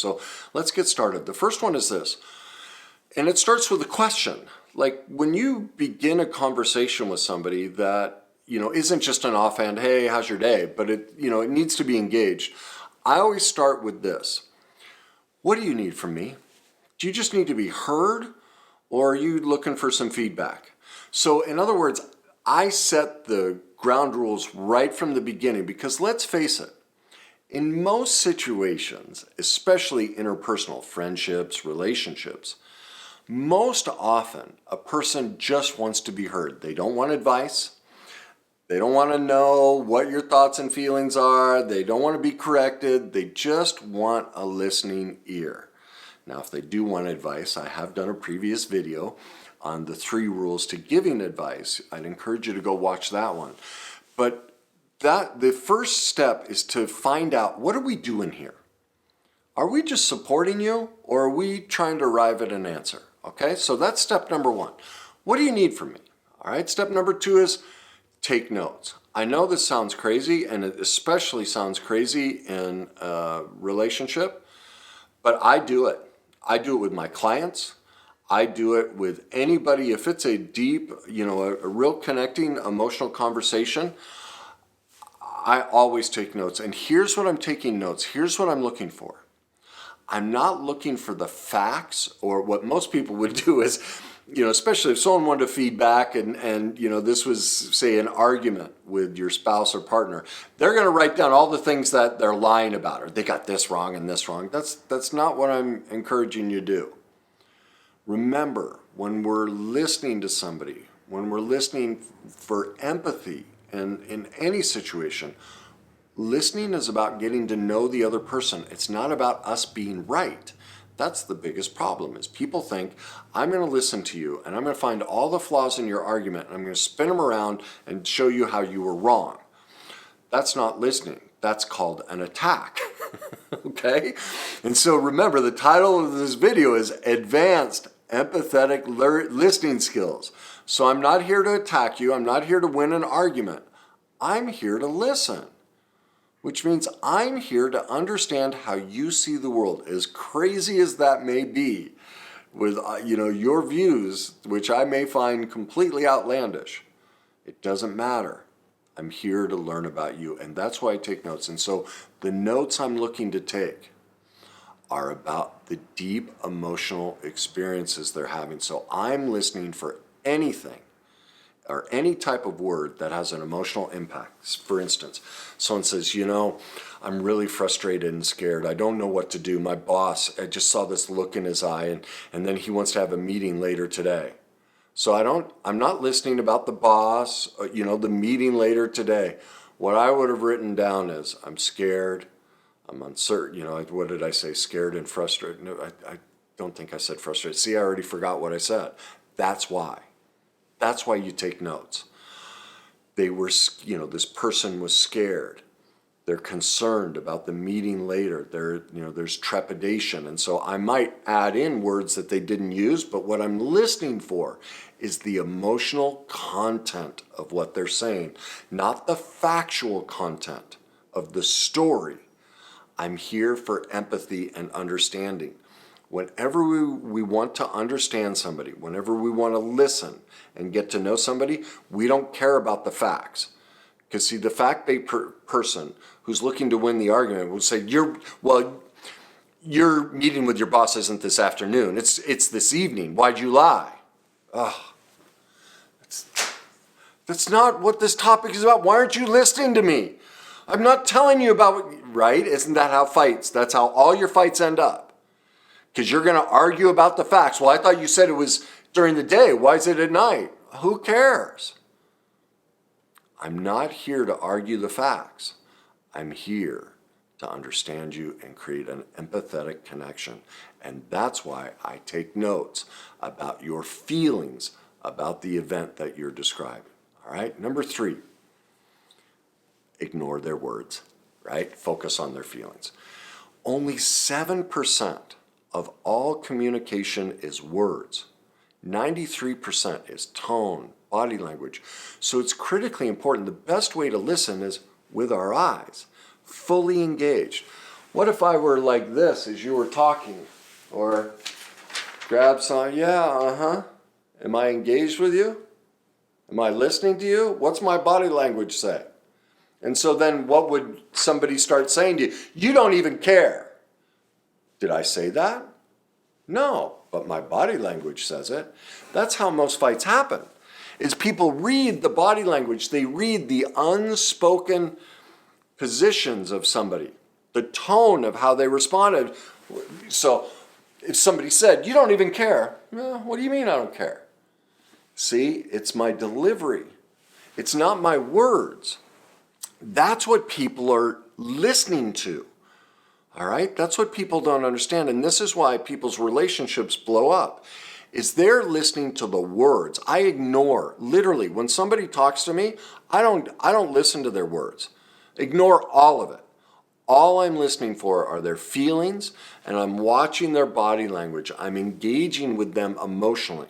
So let's get started. The first one is this, and it starts with a question. Like when you begin a conversation with somebody that, isn't just an offhand, hey, how's your day? But it needs to be engaged. I always start with this. What do you need from me? Do you just need to be heard, or are you looking for some feedback? So in other words, I set the ground rules right from the beginning because let's face it, in most situations, especially interpersonal friendships, relationships, most often a person just wants to be heard. They don't want advice. They don't want to know what your thoughts and feelings are. They don't want to be corrected. They just want a listening ear. Now, if they do want advice, I have done a previous video on the 3 rules to giving advice. I'd encourage you to go watch that one. But the first step is to find out, what are we doing here? Are we just supporting you, or are we trying to arrive at an answer? Okay, so that's step number 1. What do you need from me? All right, step number 2 is take notes. I know this sounds crazy, and it especially sounds crazy in a relationship, but I do it. I do it with my clients. I do it with anybody. If it's a deep, a real connecting emotional conversation, I always take notes. And here's what I'm taking notes. Here's what I'm looking for. I'm not looking for the facts, or what most people would do is, especially if someone wanted feedback and this was, say, an argument with your spouse or partner, they're going to write down all the things that they're lying about, or they got this wrong and this wrong. That's not what I'm encouraging you to do. Remember, when we're listening to somebody, when we're listening for empathy and in any situation, listening is about getting to know the other person. It's not about us being right. That's the biggest problem, is people think, I'm going to listen to you and I'm going to find all the flaws in your argument and I'm going to spin them around and show you how you were wrong. That's not listening. That's called an attack. Okay? And so remember, the title of this video is Advanced Empathetic Listening Skills. So I'm not here to attack you. I'm not here to win an argument. I'm here to listen, which means I'm here to understand how you see the world, as crazy as that may be, with your views, which I may find completely outlandish. It doesn't matter. I'm here to learn about you, and that's why I take notes. And so the notes I'm looking to take are about the deep emotional experiences they're having. So I'm listening for anything or any type of word that has an emotional impact. For instance, someone says, I'm really frustrated and scared. I don't know what to do. My boss, I just saw this look in his eye, and then he wants to have a meeting later today. So I'm not listening about the boss, the meeting later today. What I would have written down is, I'm scared, I'm uncertain. What did I say? Scared and frustrated. No, I don't think I said frustrated. See, I already forgot what I said. That's why. That's why you take notes. They were, this person was scared. They're concerned about the meeting later. There's trepidation. And so I might add in words that they didn't use, but what I'm listening for is the emotional content of what they're saying, not the factual content of the story. I'm here for empathy and understanding. Whenever we want to understand somebody, whenever we want to listen and get to know somebody, we don't care about the facts. Because see, the fact-based person who's looking to win the argument will say, your meeting with your boss isn't this afternoon, it's this evening. Why'd you lie? Oh, that's not what this topic is about. Why aren't you listening to me? I'm not telling you about, right? Isn't that how that's how all your fights end up? Because you're going to argue about the facts. Well, I thought you said it was during the day. Why is it at night? Who cares? I'm not here to argue the facts. I'm here to understand you and create an empathetic connection. And that's why I take notes about your feelings about the event that you're describing. All right? Number 3, ignore their words, right? Focus on their feelings. Only 7% of all communication is words. 93% is tone, body language. So it's critically important. The best way to listen is with our eyes, fully engaged. What if I were like this as you were talking? Or grab some, yeah, uh-huh. Am I engaged with you? Am I listening to you? What's my body language say? And so then what would somebody start saying to you? You don't even care. Did I say that? No, but my body language says it. That's how most fights happen, is people read the body language. They read the unspoken positions of somebody, the tone of how they responded. So if somebody said, you don't even care, well, what do you mean I don't care? See, it's my delivery. It's not my words. That's what people are listening to. All right? That's what people don't understand. And this is why people's relationships blow up, is they're listening to the words. I ignore, literally, when somebody talks to me, I don't listen to their words. Ignore all of it. All I'm listening for are their feelings, and I'm watching their body language. I'm engaging with them emotionally.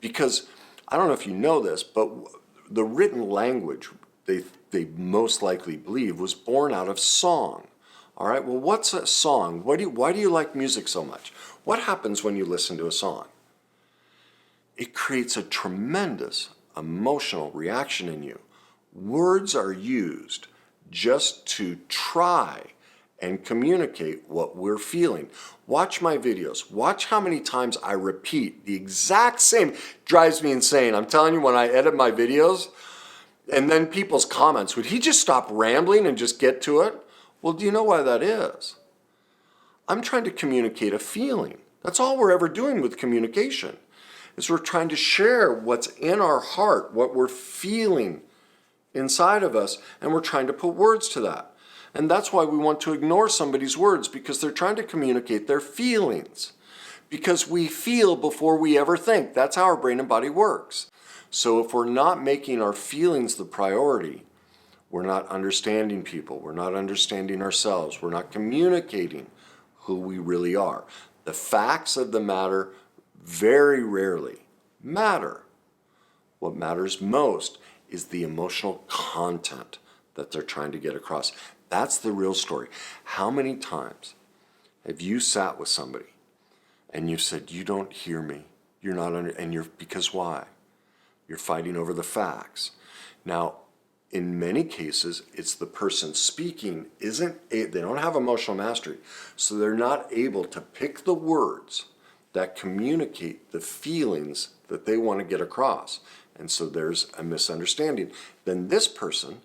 Because, I don't know if you know this, but the written language, they most likely believe, was born out of song. All right, well, what's a song? Why do you like music so much? What happens when you listen to a song? It creates a tremendous emotional reaction in you. Words are used just to try and communicate what we're feeling. Watch my videos. Watch how many times I repeat the exact same. Drives me insane. I'm telling you, when I edit my videos, and then people's comments, would he just stop rambling and just get to it? Well, do you know why that is? I'm trying to communicate a feeling. That's all we're ever doing with communication, is we're trying to share what's in our heart, what we're feeling inside of us, and we're trying to put words to that. And that's why we want to ignore somebody's words, because they're trying to communicate their feelings. Because we feel before we ever think. That's how our brain and body works. So if we're not making our feelings the priority, we're not understanding people, we're not understanding ourselves, we're not communicating who we really are. The facts of the matter very rarely matter. What matters most is the emotional content that they're trying to get across. That's the real story. How many times have you sat with somebody and you said, you don't hear me, you're not because why? You're fighting over the facts. Now, in many cases, it's the person speaking they don't have emotional mastery, so they're not able to pick the words that communicate the feelings that they want to get across. And so there's a misunderstanding. Then this person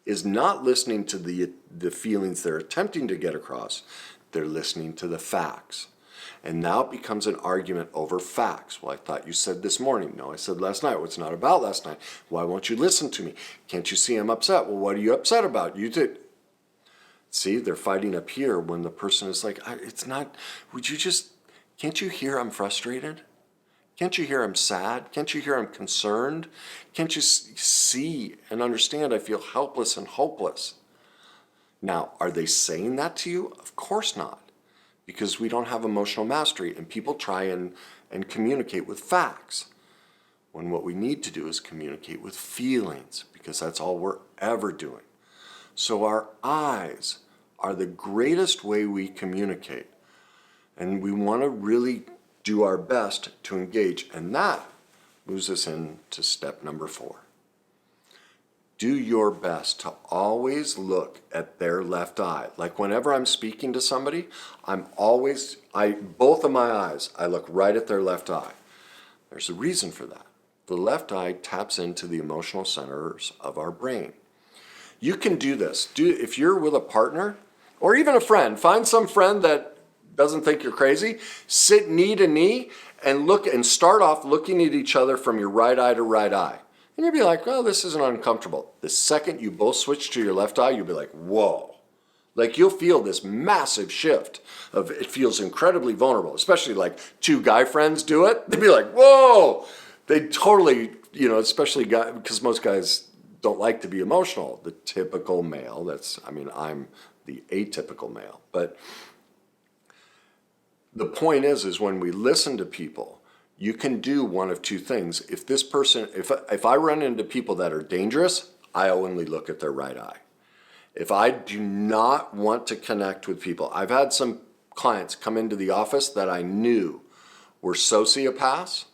is not listening to the feelings they're attempting to get across. They're listening to the facts. And now it becomes an argument over facts. Well, I thought you said this morning. No, I said last night. Well, it's not about last night. Why won't you listen to me? Can't you see I'm upset? Well, what are you upset about? You did. See, they're fighting up here when the person is like, it's not, can't you hear I'm frustrated? Can't you hear I'm sad? Can't you hear I'm concerned? Can't you see and understand I feel helpless and hopeless? Now, are they saying that to you? Of course not. Because we don't have emotional mastery, and people try and communicate with facts, when what we need to do is communicate with feelings, because that's all we're ever doing. So our eyes are the greatest way we communicate, and we want to really do our best to engage, and that moves us into step number 4. Do your best to always look at their left eye. Like whenever I'm speaking to somebody, both of my eyes, I look right at their left eye. There's a reason for that. The left eye taps into the emotional centers of our brain. You can do this. If you're with a partner or even a friend, find some friend that doesn't think you're crazy, sit knee to knee and start off looking at each other from your right eye to right eye. And you'll be like, well, this isn't uncomfortable. The second you both switch to your left eye, you'll be like, whoa. Like you'll feel this massive shift of it feels incredibly vulnerable, especially like two guy friends do it. They'd be like, whoa. They totally, especially because most guys don't like to be emotional. The typical male, I'm the atypical male. But the point is when we listen to people, you can do one of two things. If I run into people that are dangerous, I only look at their right eye. If I do not want to connect with people, I've had some clients come into the office that I knew were sociopaths,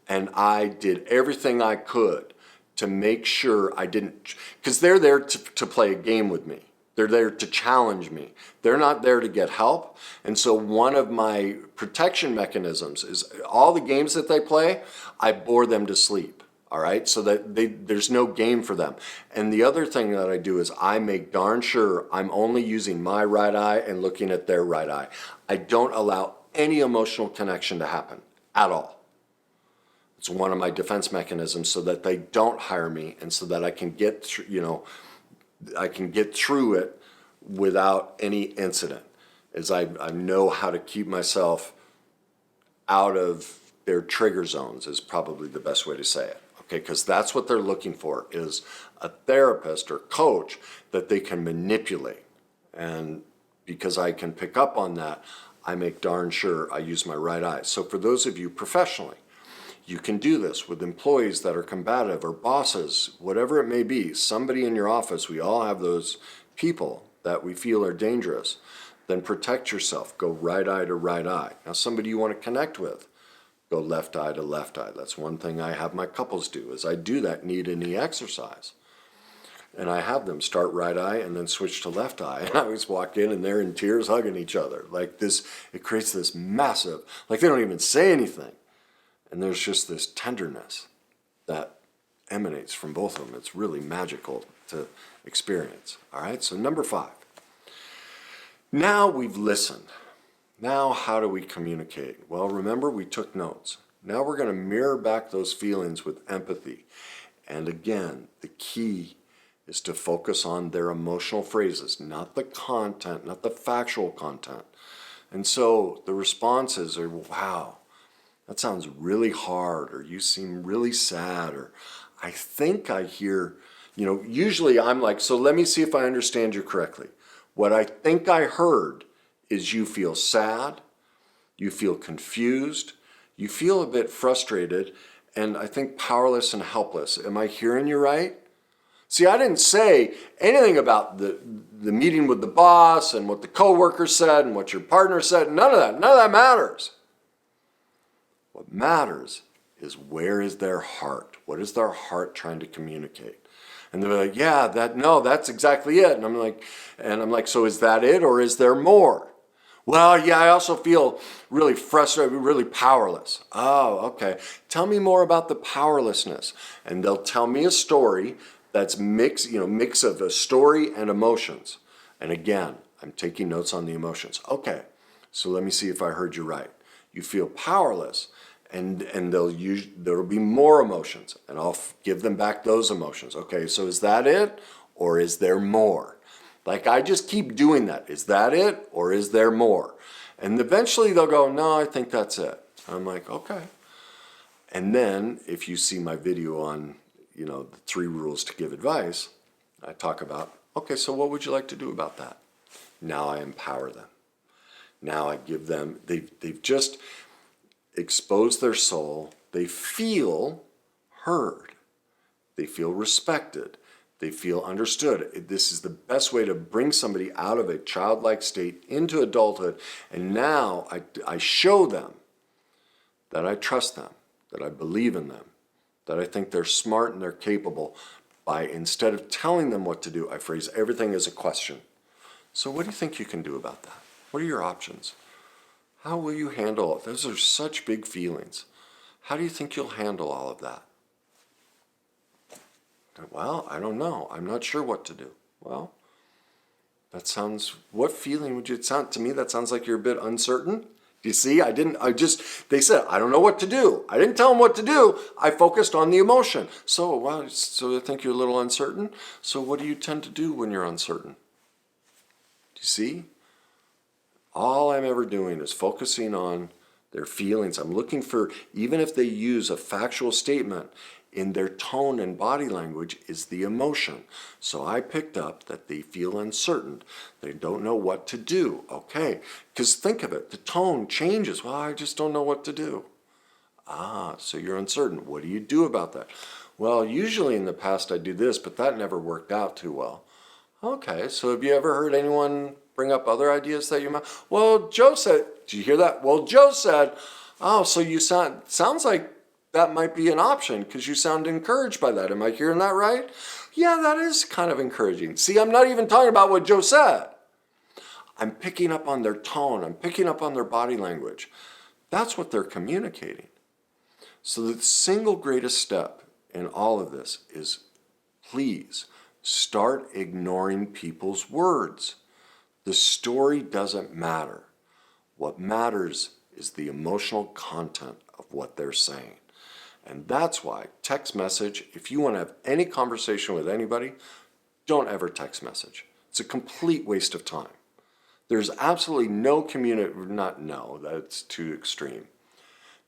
and I did everything I could to make sure I didn't, because they're there to play a game with me. They're there to challenge me. They're not there to get help. And so one of my protection mechanisms is all the games that they play, I bore them to sleep. All right, so that there's no game for them. And the other thing that I do is I make darn sure I'm only using my right eye and looking at their right eye. I don't allow any emotional connection to happen at all. It's one of my defense mechanisms so that they don't hire me and so that I can get through, I can get through it without any incident, as I know how to keep myself out of their trigger zones is probably the best way to say it. Okay, because that's what they're looking for, is a therapist or coach that they can manipulate. And because I can pick up on that, I make darn sure I use my right eye. So for those of you professionally, you can do this with employees that are combative or bosses, whatever it may be, somebody in your office. We all have those people that we feel are dangerous. Then protect yourself. Go right eye to right eye. Now somebody you want to connect with, go left eye to left eye. That's one thing I have my couples do, is I do that knee to knee exercise. And I have them start right eye and then switch to left eye. And I always walk in and they're in tears hugging each other. Like this, it creates this massive, like they don't even say anything. And there's just this tenderness that emanates from both of them. It's really magical to experience. All right, so number 5. Now we've listened. Now, how do we communicate? Well, remember, we took notes. Now we're going to mirror back those feelings with empathy. And again, the key is to focus on their emotional phrases, not the content, not the factual content. And so the responses are, wow, that sounds really hard, or you seem really sad, or I think I hear, usually I'm like, so let me see if I understand you correctly. What I think I heard is you feel sad, you feel confused, you feel a bit frustrated, and I think powerless and helpless. Am I hearing you right? See, I didn't say anything about the meeting with the boss and what the coworkers said and what your partner said. None of that matters. What matters is, where is their heart? What is their heart trying to communicate? And they're like, yeah, that's exactly it. And I'm like, so is that it, or is there more? Well, yeah, I also feel really frustrated, really powerless. Oh, okay. Tell me more about the powerlessness. And they'll tell me a story that's mix of a story and emotions. And again, I'm taking notes on the emotions. Okay, so let me see if I heard you right. You feel powerless, and there'll be more emotions, and I'll give them back those emotions. Okay, so is that it, or is there more? Like, I just keep doing that. Is that it, or is there more? And eventually they'll go, no, I think that's it. I'm like, okay. And then if you see my video on, the 3 rules to give advice, I talk about, okay, so what would you like to do about that? Now I empower them. Now I give them, they've just exposed their soul. They feel heard. They feel respected. They feel understood. This is the best way to bring somebody out of a childlike state into adulthood. And now I show them that I trust them, that I believe in them, that I think they're smart and they're capable. By, instead of telling them what to do, I phrase everything as a question. So what do you think you can do about that? What are your options? How will you handle it? Those are such big feelings. How do you think you'll handle all of that? Well, I don't know. I'm not sure what to do. Well, what feeling would you sound? To me, that sounds like you're a bit uncertain. You see, they said, I don't know what to do. I didn't tell them what to do. I focused on the emotion. So I think you're a little uncertain. So what do you tend to do when you're uncertain? Do you see? All I'm ever doing is focusing on their feelings. I'm looking for, even if they use a factual statement, in their tone and body language is the emotion. So I picked up that they feel uncertain. They don't know what to do. Okay, because think of it, the tone changes. Well, I just don't know what to do. So you're uncertain. What do you do about that? Well, usually in the past I do this, but that never worked out too well. Okay, so have you ever heard anyone bring up other ideas that you might? Well, Joe said, did you hear that? Well, Joe said, oh, so you sounds like that might be an option because you sound encouraged by that. Am I hearing that right? Yeah, that is kind of encouraging. See, I'm not even talking about what Joe said. I'm picking up on their tone. I'm picking up on their body language. That's what they're communicating. So the single greatest step in all of this is please start ignoring people's words. The story doesn't matter. What matters is the emotional content of what they're saying. And that's why text message, if you want to have any conversation with anybody, don't ever text message. It's a complete waste of time. There's absolutely no that's too extreme.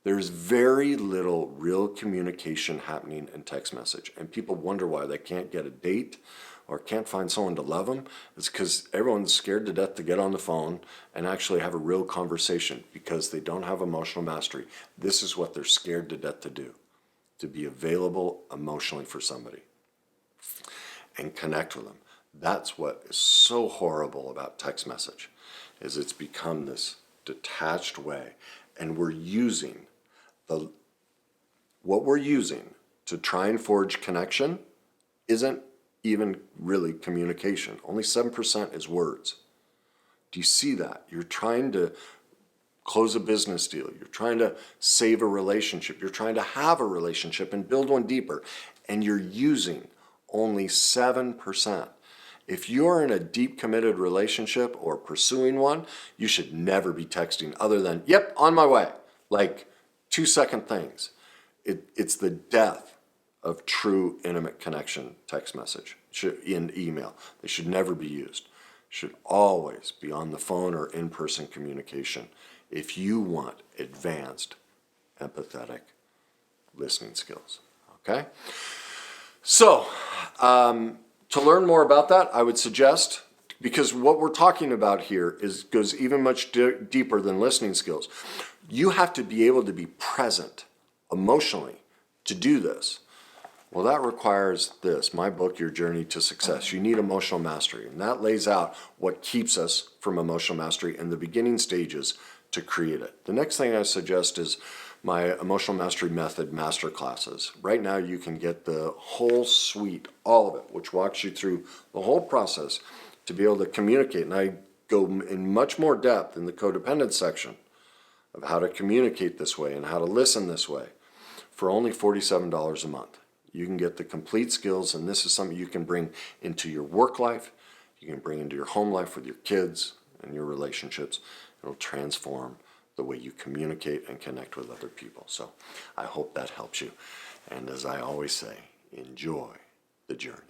There's very little real communication happening in text message. And people wonder why they can't get a date or can't find someone to love them. It's because everyone's scared to death to get on the phone and actually have a real conversation because they don't have emotional mastery. This is what they're scared to death to do, to be available emotionally for somebody and connect with them. That's what is so horrible about text message, is it's become this detached way, and we're using what we're using to try and forge connection isn't even really communication. Only 7% is words. Do you see that? You're trying to close a business deal. You're trying to save a relationship. You're trying to have a relationship and build one deeper. And you're using only 7%. If you're in a deep committed relationship or pursuing one, you should never be texting other than, yep, on my way. Like 2-second things. It's the death of true intimate connection text message in email. They should never be used. Should always be on the phone or in-person communication if you want advanced, empathetic listening skills. Okay? So, to learn more about that, I would suggest, because what we're talking about here goes even much deeper than listening skills. You have to be able to be present emotionally to do this. Well, that requires this, my book, Your Journey to Success. You need emotional mastery, and that lays out what keeps us from emotional mastery and the beginning stages to create it. The next thing I suggest is my Emotional Mastery Method masterclasses. Right now you can get the whole suite, all of it, which walks you through the whole process to be able to communicate. And I go in much more depth in the codependence section of how to communicate this way and how to listen this way for only $47 a month. You can get the complete skills, and this is something you can bring into your work life, you can bring into your home life with your kids and your relationships. It'll transform the way you communicate and connect with other people. So I hope that helps you. And as I always say, enjoy the journey.